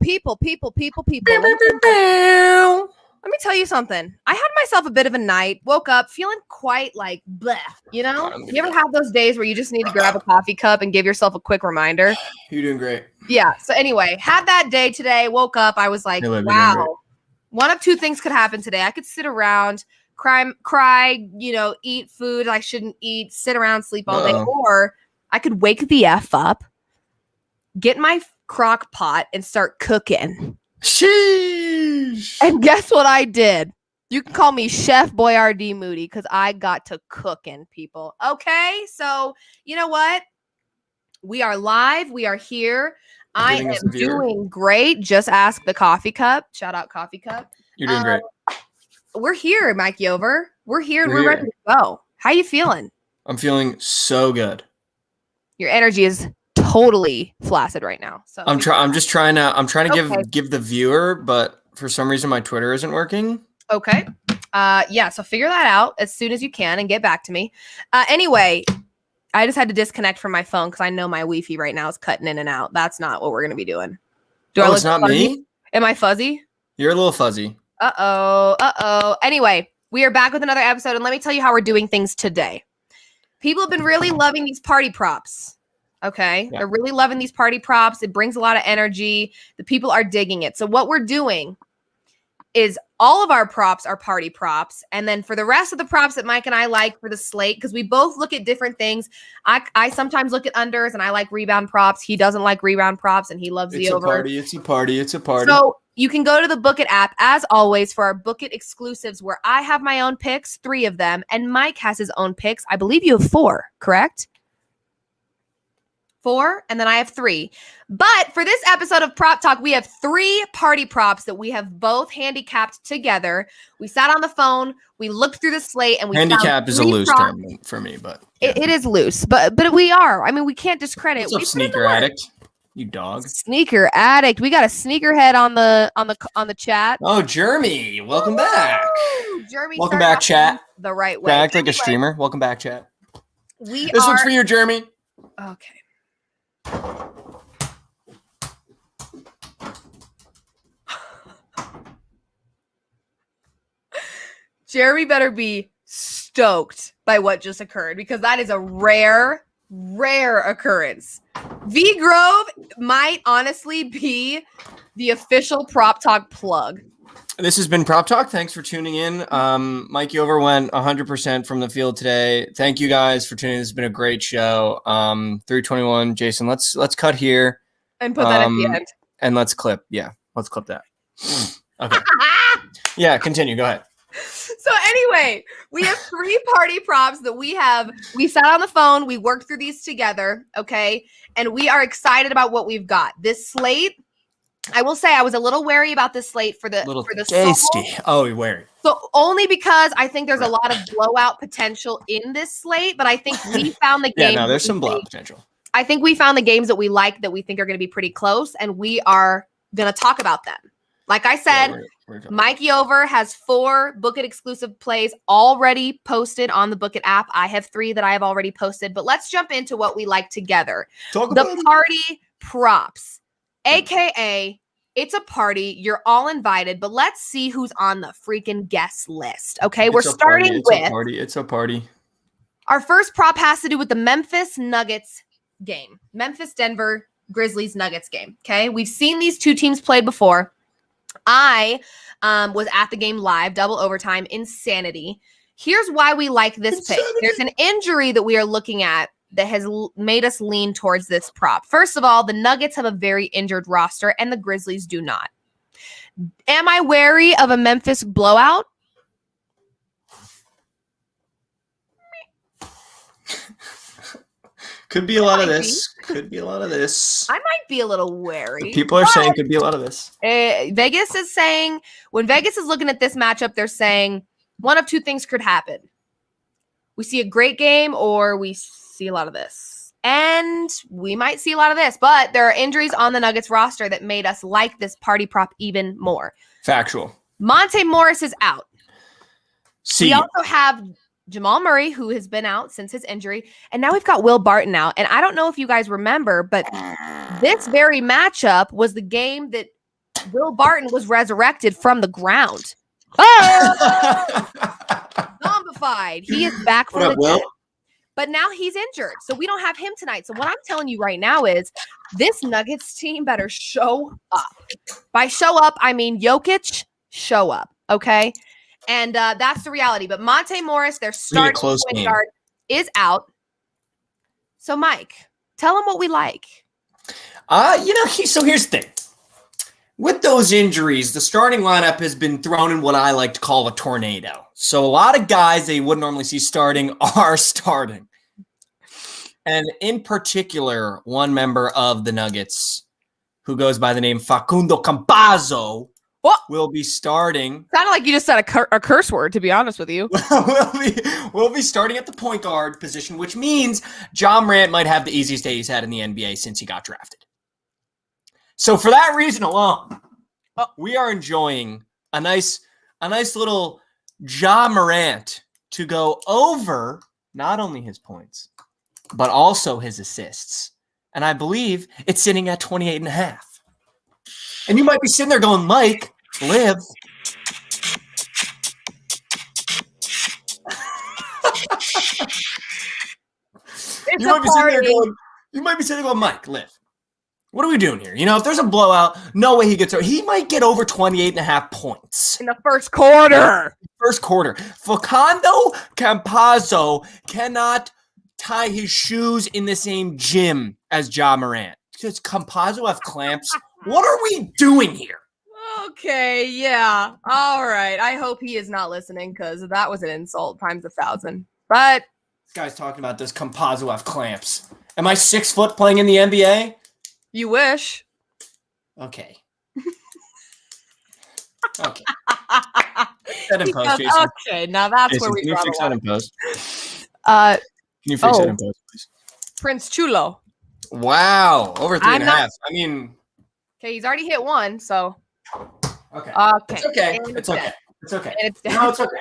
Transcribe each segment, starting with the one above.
People. Let me tell you something. I had myself a bit of a night, woke up feeling quite like bleh, you know? You ever have those days where you just need to grab a coffee cup and give yourself a quick reminder? You're doing great. Yeah. So anyway, had that day today, woke up, I was like, wow, one of two things could happen today. I could sit around, cry, eat food I shouldn't eat, sit around, sleep all day, or I could wake the F up, get my crock pot and start cooking. Sheesh. And guess what I did? You can call me Chef Boyardee Moody because I got to cooking, people. Okay, so you know what? We are live. We are here. I am doing great. Just ask the coffee cup. Shout out coffee cup. You're doing great. We're here, MikeyOver. We're here. We're ready to go. How you feeling? I'm feeling so good. Your energy is totally flaccid right now. So I'm trying to give the viewer, but for some reason my Twitter isn't working. Okay. So figure that out as soon as you can and get back to me. Anyway, I just had to disconnect from my phone because I know my Wi-Fi right now is cutting in and out. That's not what we're gonna be doing. It's not fuzzy? me? Am I fuzzy? You're a little fuzzy. Uh-oh. Anyway, we are back with another episode, and let me tell you how we're doing things today. People have been really loving these party props. Okay. Yeah. They're really loving these party props. It brings a lot of energy. The people are digging it. So what we're doing is all of our props are party props. And then for the rest of the props that Mike and I like for the slate, because we both look at different things. I sometimes look at unders and I like rebound props. He doesn't like rebound props and he loves the over. It's a party. So you can go to the Book It app as always for our Book It exclusives where I have my own picks, 3 of them, and Mike has his own picks. I believe you have 4, correct? 4, and then I have 3. But for this episode of Prop Talk, we have 3 party props that we have both handicapped together. We sat on the phone, we looked through the slate, and we handicap is a loose term for me, but yeah. it is loose. But we are. I mean, we can't discredit. What's up, sneaker addict? You dog. Sneaker addict. We got a sneakerhead on the chat. Oh, Jeremy, welcome back. Jeremy, welcome back, chat. The right way. Act like a streamer. Welcome back, chat. This one's for you, Jeremy. Okay. Jeremy better be stoked by what just occurred because that is a rare occurrence. V Grove might honestly be the official Prop Talk plug. This has been Prop Talk. Thanks for tuning in. MikeyOver went 100% from the field today. Thank you guys for tuning in. This has been a great show. 321, Jason. Let's cut here and put that at the end. And let's clip. Yeah, let's clip that. Okay. Yeah, continue. Go ahead. So anyway, we have 3 party props that we sat on the phone, we worked through these together, okay? And we are excited about what we've got. This slate, I will say I was a little wary about this slate for the tasty. Oh, you're wary. So only because I think there's a lot of blowout potential in this slate, but I think we found the game. Yeah, no, there's some blowout potential. I think we found the games that we like that we think are going to be pretty close, and we are going to talk about them. Like I said, MikeyOver has 4 Book It exclusive plays already posted on the Book It app. I have 3 that I have already posted, but let's jump into what we like together. The party props, AKA it's a party. You're all invited, but let's see who's on the freaking guest list. Okay, we're starting with It's a party. Our first prop has to do with the Memphis Nuggets game. Memphis-Denver Grizzlies Nuggets game. Okay, we've seen these 2 teams play before. I was at the game live, double overtime, insanity. Here's why we like this pick. There's an injury that we are looking at that has made us lean towards this prop. First of all, the Nuggets have a very injured roster, and the Grizzlies do not. Am I wary of a Memphis blowout? Could be a lot of this. Could be a lot of this. I might be a little wary. People are saying could be a lot of this. Vegas is saying, when Vegas is looking at this matchup, they're saying one of 2 things could happen. We see a great game or we see a lot of this. And we might see a lot of this, but there are injuries on the Nuggets roster that made us like this party prop even more. Factual. Monte Morris is out. We also have Jamal Murray, who has been out since his injury, and now we've got Will Barton out. And I don't know if you guys remember, but this very matchup was the game that Will Barton was resurrected from the ground. Oh! Zombified. He is back from the dead. But now he's injured, so we don't have him tonight. So what I'm telling you right now is this Nuggets team better show up. By show up, I mean Jokic, show up, okay? And that's the reality. But Monte Morris, their starting point guard, is out. So, Mike, tell them what we like. So here's the thing. With those injuries, the starting lineup has been thrown in what I like to call a tornado. So a lot of guys that you wouldn't normally see starting are starting. And in particular, one member of the Nuggets who goes by the name Facundo Campazzo will be starting. Sounded like you just said a curse word, to be honest with you. will be starting at the point guard position, which means Ja Morant might have the easiest day he's had in the NBA since he got drafted. So for that reason alone, we are enjoying a nice little Ja Morant to go over not only his points, but also his assists. And I believe it's sitting at 28.5. And you might be sitting there going, Mike, Liv. You might be sitting there going, Mike, Liv. What are we doing here? If there's a blowout, no way he gets over. He might get over 28.5 points. In the first quarter. Facundo Campazzo cannot tie his shoes in the same gym as Ja Morant. Does Campazzo have clamps? What are we doing here? Okay, yeah. All right. I hope he is not listening because that was an insult times 1,000. But this guy's talking about does Campazzo have clamps? Am I 6 foot playing in the NBA? You wish. Okay. Set in post, Jason. Okay, now that's Jason, where we can you fix that in post? Can you fix that in post, please? Prince Chulo. Wow, over 3.5. I mean, okay, he's already hit one, so. Okay. Okay. It's okay. It's okay. It's okay. And it's no, it's okay.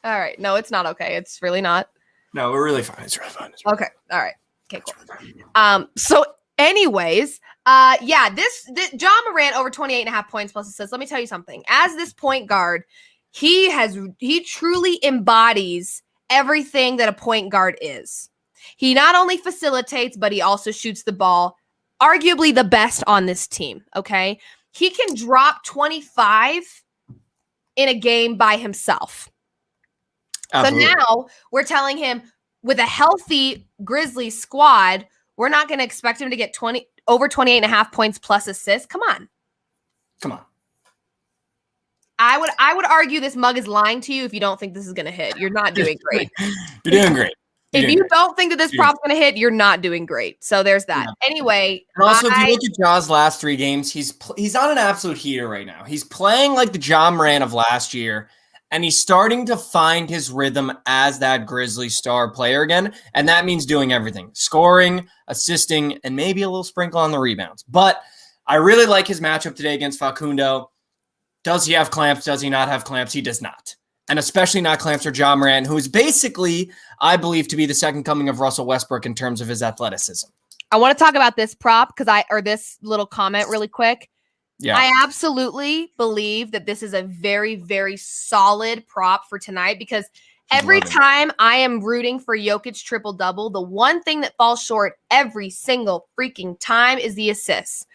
All right. No, it's not okay. It's really not. No, we're really fine. It's really fine. Okay. All right. Okay, cool. So anyways, this Ja Morant over 28.5 points plus assists. Let me tell you something. As this point guard, he truly embodies everything that a point guard is. He not only facilitates, but he also shoots the ball, arguably the best on this team, okay? He can drop 25 in a game by himself. Absolutely. So now we're telling him with a healthy Grizzlies squad, we're not going to expect him to get over 28.5 points plus assists. Come on. I would argue this mug is lying to you if you don't think this is going to hit. You're not doing great. You're doing great. If you don't think that this prop's going to hit, you're not doing great. So there's that. Yeah. Anyway. And also, if you look at Ja's last 3 games, he's on an absolute heater right now. He's playing like the Ja Morant of last year, and he's starting to find his rhythm as that Grizzly star player again. And that means doing everything. Scoring, assisting, and maybe a little sprinkle on the rebounds. But I really like his matchup today against Facundo. Does he have clamps? Does he not have clamps? He does not. And especially not clamps for Ja Morant, who is basically, I believe, to be the second coming of Russell Westbrook in terms of his athleticism. I want to talk about this prop or this little comment really quick. Yeah. I absolutely believe that this is a very, very solid prop for tonight because every time I am rooting for Jokic triple-double, the one thing that falls short every single freaking time is the assists.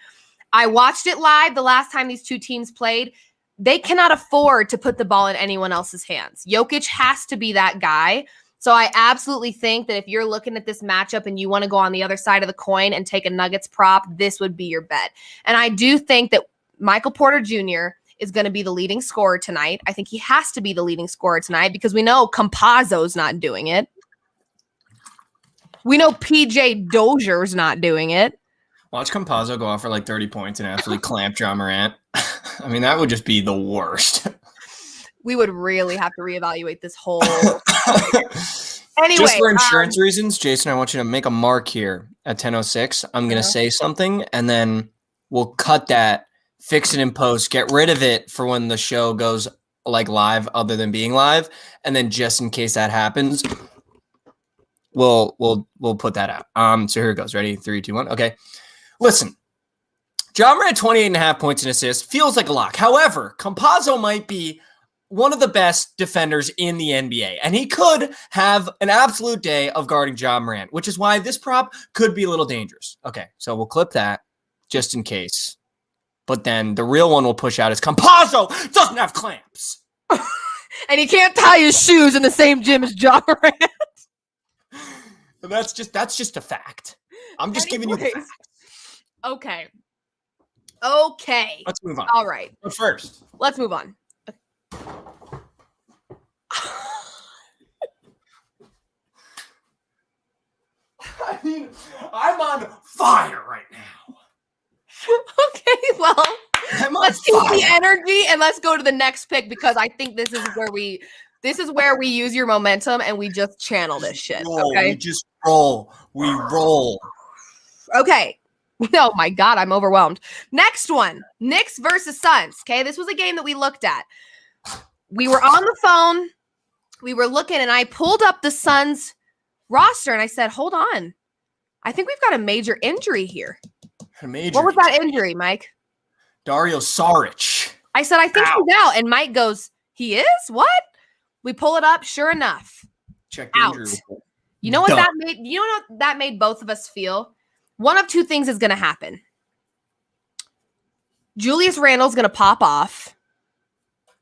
I watched it live the last time these two teams played. They cannot afford to put the ball in anyone else's hands. Jokic has to be that guy. So I absolutely think that if you're looking at this matchup and you want to go on the other side of the coin and take a Nuggets prop, this would be your bet. And I do think that Michael Porter Jr. is going to be the leading scorer tonight. I think he has to be the leading scorer tonight because we know Campazzo's not doing it. We know PJ Dozier's not doing it. Watch Campazzo go off for like 30 points and absolutely clamp Ja Morant. I mean, that would just be the worst. We would really have to reevaluate this whole. Anyway, just for insurance reasons, Jason, I want you to make a mark here at 10:06. I'm going to say something, and then we'll cut that, fix it in post, get rid of it for when the show goes like live other than being live. And then just in case that happens, we'll put that out. So here it goes. Ready? 3, 2, 1. Okay. Listen, Ja Morant 28.5 points and assists feels like a lock. However, Campazzo might be one of the best defenders in the NBA, and he could have an absolute day of guarding Ja Morant, which is why this prop could be a little dangerous. Okay, so we'll clip that just in case. But then the real one we'll push out is Campazzo doesn't have clamps. And he can't tie his shoes in the same gym as Ja Morant. That's just a fact. I'm just giving you the facts. Okay. Let's move on. All right. But first, let's move on. I mean, I'm on fire right now. Okay, well, let's keep the energy and let's go to the next pick because I think this is where we use your momentum and we just channel this shit. Okay, we just roll. We roll. Okay. Oh my God, I'm overwhelmed. Next one, Knicks versus Suns. Okay, this was a game that we looked at. We were on the phone. We were looking, and I pulled up the Suns roster, and I said, "Hold on, I think we've got a major injury here." What was that injury, Mike? Dario Saric. I said, "I think he's out," and Mike goes, "He is? What?" We pull it up. Sure enough, check the out. injury report. You know what that made? You know what that made both of us feel? One of two things is going to happen. Julius Randle's going to pop off,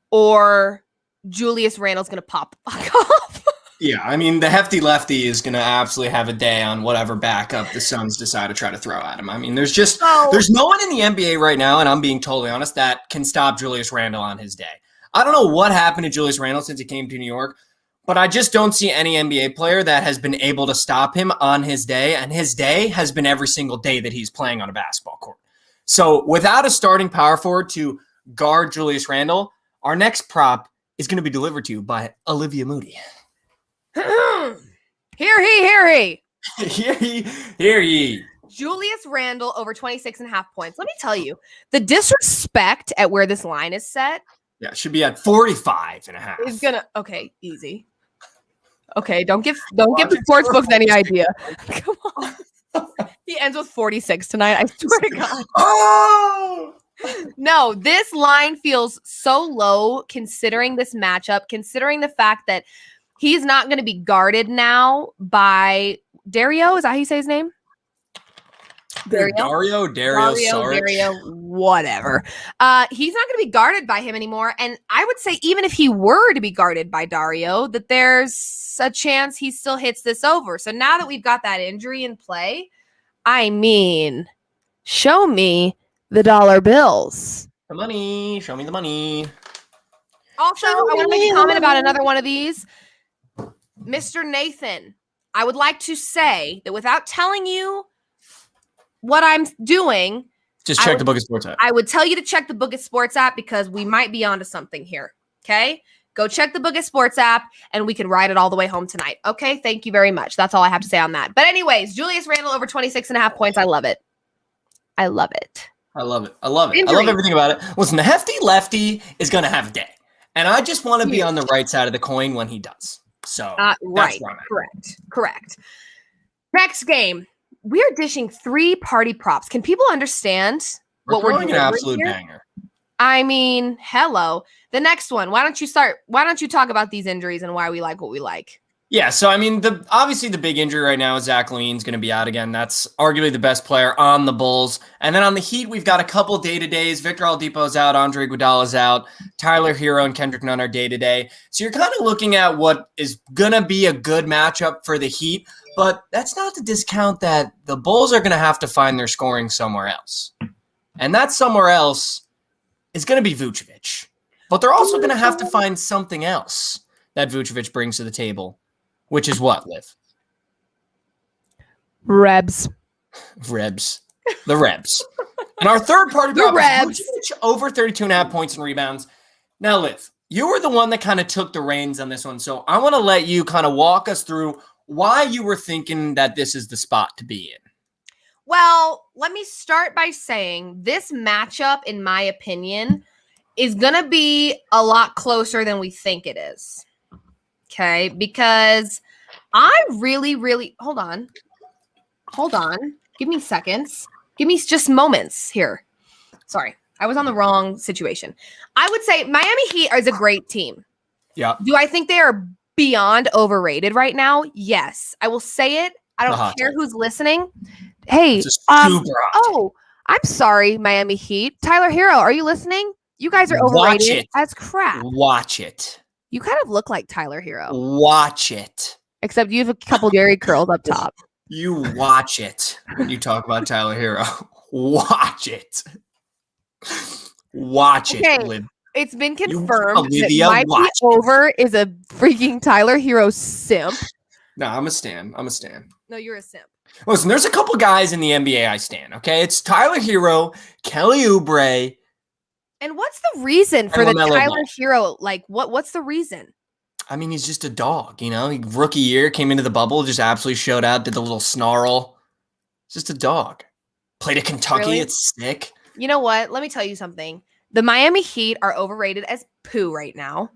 or Julius Randle's going to pop off. Yeah, I mean, the hefty lefty is going to absolutely have a day on whatever backup the Suns decide to try to throw at him. I mean, there's no one in the NBA right now, and I'm being totally honest, that can stop Julius Randle on his day. I don't know what happened to Julius Randle since he came to New York, but I just don't see any NBA player that has been able to stop him on his day, and his day has been every single day that he's playing on a basketball court. So without a starting power forward to guard Julius Randle, our next prop is going to be delivered to you by Olivia Moody. Hear he. Hear ye. Julius Randle over 26.5 points. Let me tell you, the disrespect at where this line is set. Yeah, it should be at 45.5. Is gonna easy. Okay, don't give the sports books any idea. Come on. He ends with 46 tonight. I swear to God. Oh! No, this line feels so low considering this matchup, considering the fact that he's not going to be guarded now by Dario. Is that how you say his name? Dario, whatever. He's not going to be guarded by him anymore. And I would say even if he were to be guarded by Dario, that there's a chance he still hits this over. So now that we've got that injury in play, I mean, show me the dollar bills. The money. Show me the money. Also, I want to make a comment about another one of these. Mr. Nathan, I would like to say that without telling you what I'm doing, just check the Book of Sports app. I would tell you to check the Book of Sports app because we might be onto something here. Okay? Go check the Book of Sports app and we can ride it all the way home tonight. Okay? Thank you very much. That's all I have to say on that. But anyways, Julius Randle over 26.5 points. I love it. I love it. I love it. I love everything about it. Listen, the hefty lefty is going to have a day. And I just want to be on the right side of the coin when he does. So right. Correct. Next game. We are dishing 3 party props. Can people understand what we're doing? An absolute banger. I mean, hello. The next one. Why don't you start? Why don't you talk about these injuries and why we like what we like? Yeah, so I mean, obviously the big injury right now is Zach LaVine's going to be out again. That's arguably the best player on the Bulls. And then on the Heat, we've got a couple day-to-days. Victor Oladipo's out, Andre Iguodala's out, Tyler Hero and Kendrick Nunn are day-to-day. So you're kind of looking at what is going to be a good matchup for the Heat, but that's not to discount that the Bulls are going to have to find their scoring somewhere else. And that somewhere else is going to be Vucevic. But they're also going to have to find something else that Vucevic brings to the table. Which is what, Liv? Rebs. The Rebs. And our third party prop is Vucevic over 32.5 points and rebounds. Now, Liv, you were the one that kind of took the reins on this one. So I want to let you kind of walk us through why you were thinking that this is the spot to be in. Well, let me start by saying this matchup, in my opinion, is going to be a lot closer than we think it is. Okay? Because I really hold on. Give me seconds. Give me just moments here. Sorry. I was on the wrong situation. I would say Miami Heat is a great team. Yeah. Do I think they are beyond overrated right now? Yes. I will say it. I don't care who's listening. Hey, oh, I'm sorry, Miami Heat. Tyler Hero, are you listening? You guys are overrated as crap. Watch it. You kind of look like Tyler Hero. Watch it. Except you have a couple Jerry curls up top. You watch it when you talk about Tyler Hero. Watch it. Watch it, Liv. It's been confirmed that MikeyOver is a freaking Tyler Hero simp. No, I'm a stan. No, you're a simp. Listen, there's a couple guys in the NBA I stan, okay? It's Tyler Hero, Kelly Oubre. And what's the reason for the Tyler Hero? Like, what's the reason? I mean, he's just a dog, you know? Rookie year, came into the bubble, just absolutely showed out, did the little snarl. It's just a dog. Played at Kentucky, really? It's sick. You know what? Let me tell you something. The Miami Heat are overrated as poo right now.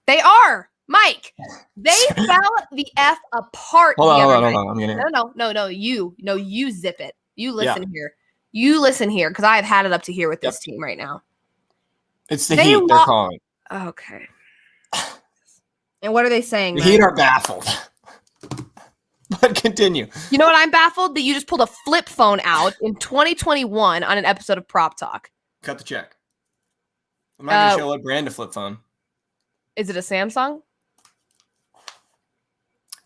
They are. Mike, they fell the F apart. Hold on. No, you zip it. You listen here. You listen here, because I've had it up to here with this team right now. It's the Heat they're calling. Okay. And what are they saying? The Heat are baffled. But continue. You know what I'm baffled? That you just pulled a flip phone out in 2021 on an episode of Prop Talk. Cut the check. I'm not going to show what brand of flip phone. Is it a Samsung?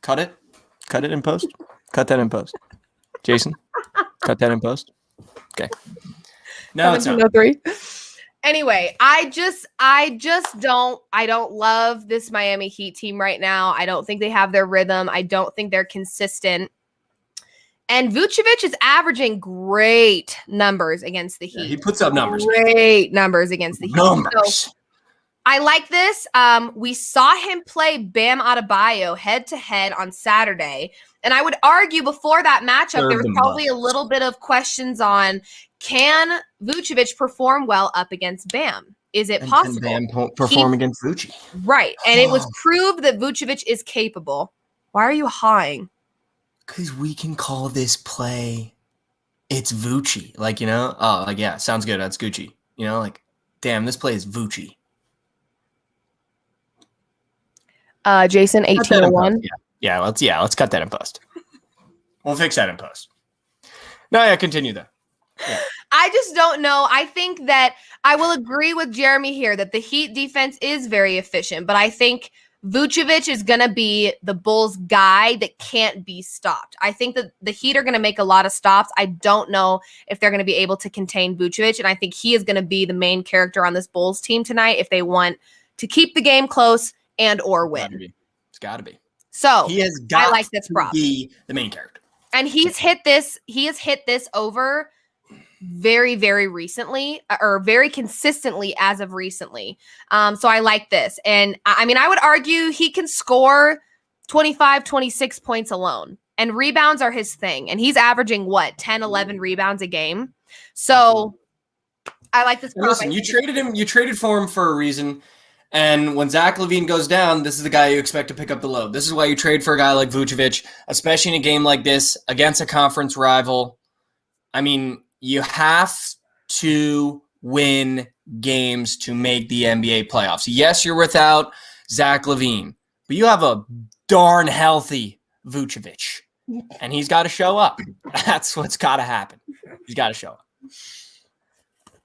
Cut it. Cut it in post. Cut that in post. Jason, cut that in post. Okay. No, it's not. Anyway, I don't love this Miami Heat team right now. I don't think they have their rhythm. I don't think they're consistent. And Vucevic is averaging great numbers against the Heat. Yeah, he puts up numbers. Great numbers against the Heat. So I like this. We saw him play Bam Adebayo head-to-head on Saturday. And I would argue before that matchup, there was probably a little bit of questions on, can Vucevic perform well up against Bam? Is it possible? Can Bam perform against Vucevic? Right. And it was proved that Vucevic is capable. Why are you hawing? Because we can call this play, it's Vucci. Like, you know? Oh, like, yeah, sounds good. That's Gucci. You know, like, damn, this play is Vucci. Jason, 1801. Yeah, let's cut that in post. We'll fix that in post. No, yeah, continue though. Yeah. I just don't know. I think that I will agree with Jeremy here that the Heat defense is very efficient, but I think Vucevic is going to be the Bulls guy that can't be stopped. I think that the Heat are going to make a lot of stops. I don't know if they're going to be able to contain Vucevic, and I think he is going to be the main character on this Bulls team tonight if they want to keep the game close and or win. It's got to be. So he has got I like this prop. To be the main character. And he's hit this over very, very recently, or very consistently as of recently. So I like this. And I mean, I would argue he can score 25, 26 points alone. And rebounds are his thing. And he's averaging, 10, 11 rebounds a game. So I like this prop. Listen, you traded for him for a reason. And when Zach LaVine goes down, this is the guy you expect to pick up the load. This is why you trade for a guy like Vucevic, especially in a game like this against a conference rival. I mean, you have to win games to make the NBA playoffs. Yes, you're without Zach LaVine, but you have a darn healthy Vucevic, and he's got to show up. That's what's got to happen. He's got to show up.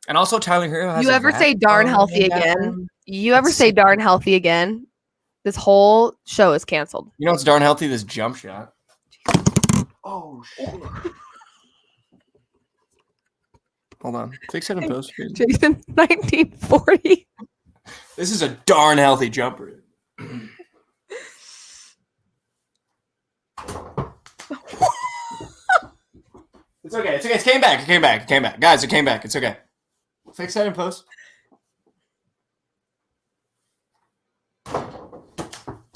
And also, Tyler Hero has. You ever say darn healthy again? You ever say darn healthy again? This whole show is canceled. You know what's darn healthy? This jump shot. Oh, shit. Hold on. Fix it in post. Jason, 1940. This is a darn healthy jumper. It's okay. It's okay. It came back. Guys, it came back. It's okay. Fix that in post.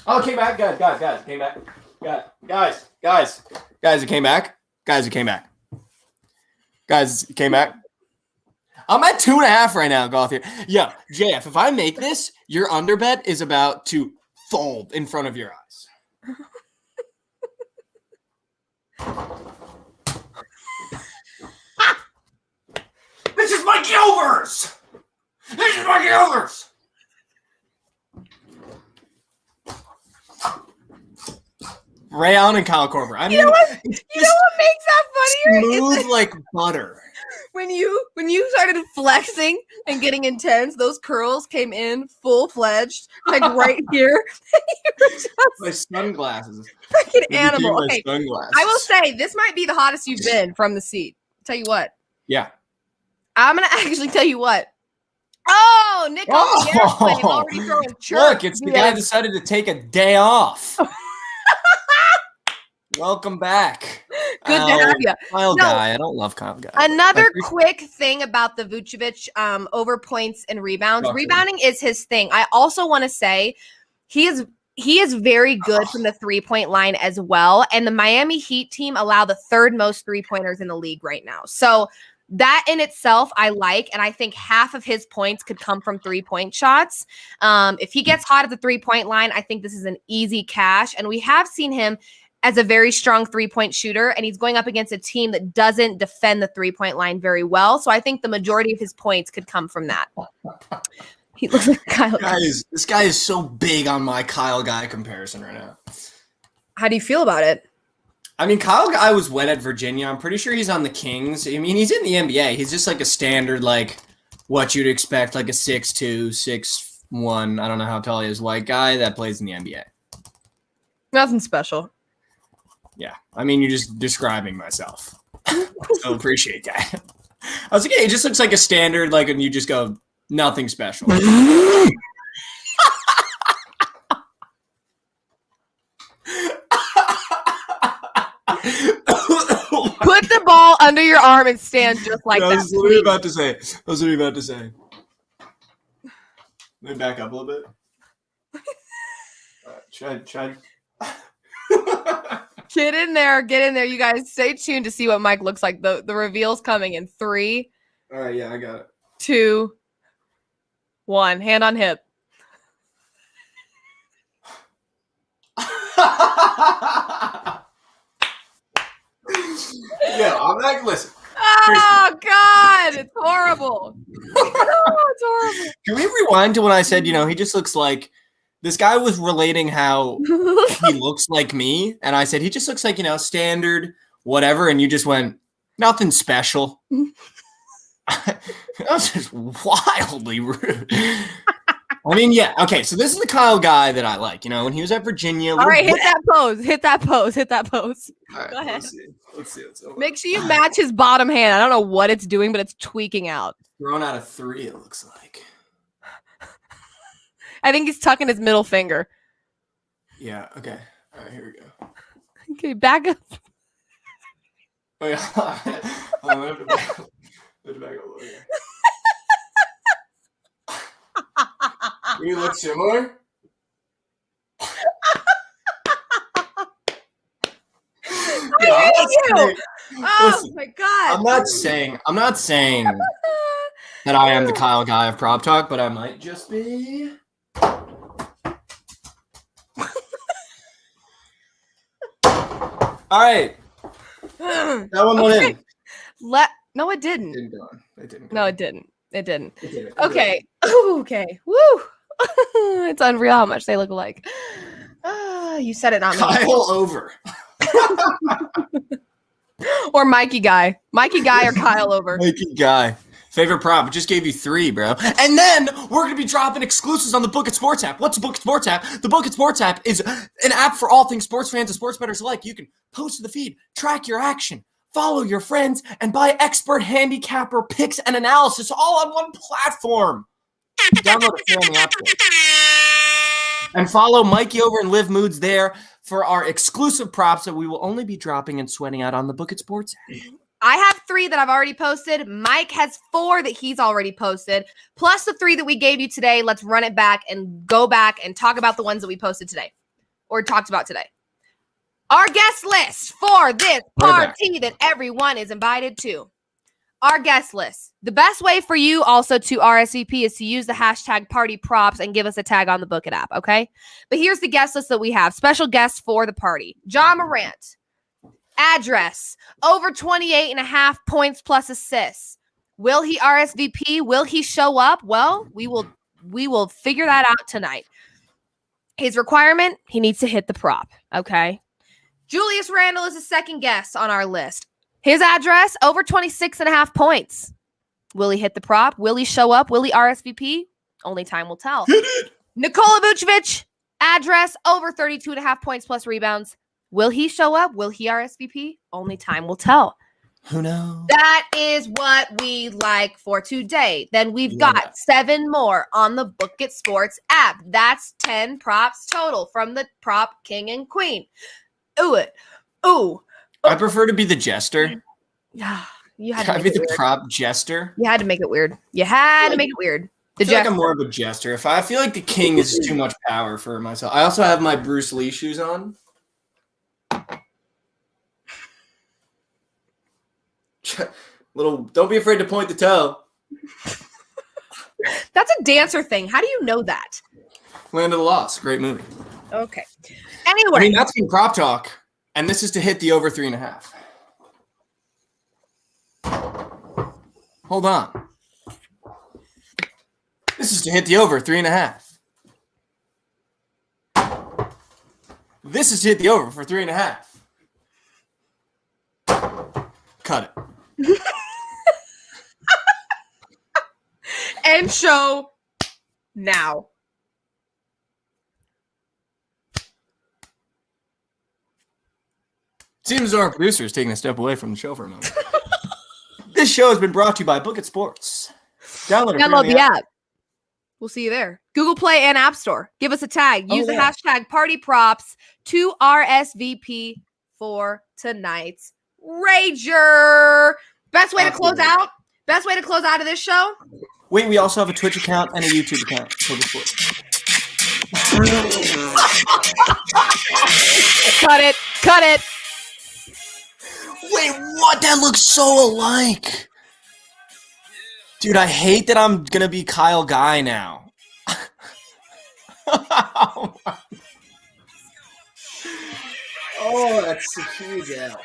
Oh, it came back. Guys, it came back. Guys, it came back. Guys, it came back. I'm at 2.5 right now, golf here. Yeah, JF, if I make this, your underbet is about to fold in front of your eyes. This is MikeyOvers! This is MikeyOvers! Ray Allen and Kyle Korver. I mean, you know what makes that funnier? Smooth like butter. When you started flexing and getting intense, those curls came in full-fledged, like right here. You were just My sunglasses. freaking animal. My Okay, sunglasses. I will say this might be the hottest you've been from the seat. Tell you what. Yeah. I'm gonna actually tell you what. Oh, Nick on the airplane already throwing chirps. Look, it's the guy who decided to take a day off. Welcome back. Good to have you. Kyle Guy. I don't love Kyle Guy. Another quick thing about the Vucevic over points and rebounds. Rebounding is his thing. I also want to say he is very good from the 3-point line as well. And the Miami Heat team allow the third most 3-pointers in the league right now. So that in itself I like, and I think half of his points could come from 3-point shots. If he gets hot at the 3-point line, I think this is an easy cash. And we have seen him as a very strong 3-point shooter, and he's going up against a team that doesn't defend the 3-point line very well. So I think the majority of his points could come from that. He looks like Kyle Guy. This guy is so big on my Kyle Guy comparison right now. How do you feel about it? I mean, Kyle Guy was wet at Virginia. I'm pretty sure he's on the Kings. I mean, he's in the NBA. He's just like a standard, like what you'd expect, like a 6'2", 6'1", I don't know how tall he is, white guy that plays in the NBA. Nothing special. Yeah, I mean, you're just describing myself. So appreciate that. I was like, yeah, he just looks like a standard, like, and you just go, nothing special. Put the ball under your arm and stand just like that. I was literally about to say. Let me back up a little bit. Try. Get in there. You guys stay tuned to see what Mike looks like. The reveal's coming in 3. All right, yeah, I got it. 2, 1. Hand on hip. Yeah, I'm not, listen. Oh, God. It's horrible. Oh, it's horrible. Can we rewind to when I said, he just looks like, this guy was relating how he looks like me, and I said, he just looks like, standard, whatever, and you just went, nothing special. That was just wildly rude. I mean, yeah, okay, so this is the Kyle Guy that I like, when he was at Virginia. All right, hit that pose. All right, Go ahead. Let's see. Make sure you match his bottom hand. I don't know what it's doing, but it's tweaking out. Thrown out of 3, it looks like. I think he's tucking his middle finger. Yeah, okay. All right, here we go. Okay, back up. Oh, yeah. I have to back up a little bit. We look similar? I hate you. Oh, my God. I'm not saying that I am the Kyle Guy of Prop Talk, but I might just be. All right. That one went in. No, it didn't. It didn't. No, it didn't. It didn't. It Okay. Okay. Woo. It's unreal how much they look alike. You said it, not me. Kyle over. Or Mikey Guy. Mikey Guy or Kyle over. Mikey Guy. Favorite prop. Just gave you 3, bro. And then we're going to be dropping exclusives on the Book It Sports app. What's the Book It Sports app? The Book It Sports app is an app for all things sports fans and sports bettors alike. You can post to the feed, track your action, follow your friends, and buy expert handicapper picks and analysis all on one platform. Download it here on the app store. And follow MikeyOver and LivMoods there for our exclusive props that we will only be dropping and sweating out on the Book It Sports app. I have 3 that I've already posted. Mike has 4 that he's already posted, plus the 3 that we gave you today. Let's run it back and go back and talk about the ones that we posted today or talked about today. Our guest list for this party that everyone is invited to. our guest list. The best way for you also to RSVP is to use the hashtag party props and give us a tag on the Book It app, okay? But here's the guest list that we have. Special guests for the party. John Morant. Address. Over 28.5 points plus assists. Will he RSVP? Will he show up? Well, we will figure that out tonight. His requirement, he needs to hit the prop, okay? Julius Randle is the second guest on our list. His address, over 26.5 points. Will he hit the prop? Will he show up? Will he RSVP? Only time will tell. Nikola Vucevic, address, over 32.5 points plus rebounds. Will he show up? Will he RSVP? Only time will tell. Who knows? That is what we like for today. Then we've got 7 more on the Book It Sports app. That's 10 props total from the prop king and queen. Ooh. I prefer to be the jester. You had to be the prop jester. You had to make it weird. You had to make it weird. I feel like I'm more of a jester. I feel like the king is too much power for myself. I also have my Bruce Lee shoes on. Don't be afraid to point the toe. That's a dancer thing. How do you know that? Land of the Lost. Great movie. Okay. Anyway. I mean, that's been prop talk. And this is to hit the over 3.5. Hold on. This is to hit the over 3.5. This is to hit the over for 3.5. Cut it. End show now. Seems our producer is taking a step away from the show for a moment. This show has been brought to you by Book It Sports. Download the app. We'll see you there. Google Play and App Store. Give us a tag. Use the hashtag party props to RSVP for tonight's Rager. Best way to close out? Best way to close out of this show? Wait, we also have a Twitch account and a YouTube account. Book It Sports. Cut it. Wait, what? That looks so alike. Dude, I hate that I'm going to be Kyle Guy now. Oh, that's a huge L.